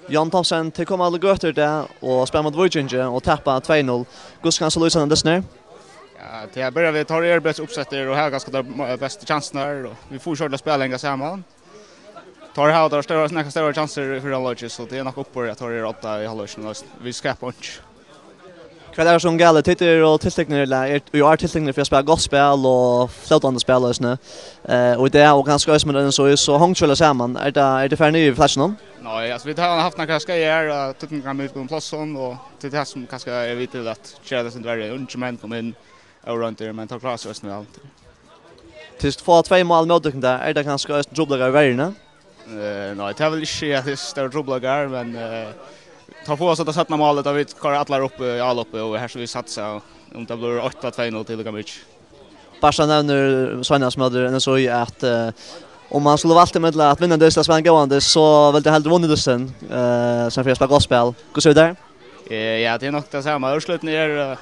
Jan Thomsen till komma alla götter där och spela mot Virginia och tappa 2-0. Hur ska han så lösa den där? Ja, till att börja vi tar erbjuds uppsätter och här ganska de bästa chanserna och vi fortsätter spela länge samman. Tar här där större chanser för alla så det är nog upp på att ta det 8 i halvlek. Vi ska punch. Vad är det som gäller tittar och tillstäckningar eller är tillstäckningar för att spela gospel och flötande spelare och det och ganska ös med den så hångchulla samman är det för ny i flashen? Nej, alltså vi har haft några skajer tittar med på platsen och till det som kanske är vitt att köra det sen där ungefär kom in och runt där men tar klass ös nu allt. Tills få 2 mål mot där är det ganska ös dribblar i världen. Nej, det är väl inte att det är dribblar men ta på oss att sätta målet av vi kör alla upp i allopp och här så vi satsar om det blir 8-2-0 till Gamich. Barca nämner Svenjas möder en så att om man skulle valta med att vinna det så spännande gående så väl det helt vunnit sen sen för att spela gospel. Hur ser det där? Ja, det är nog det samma. Avslutningen är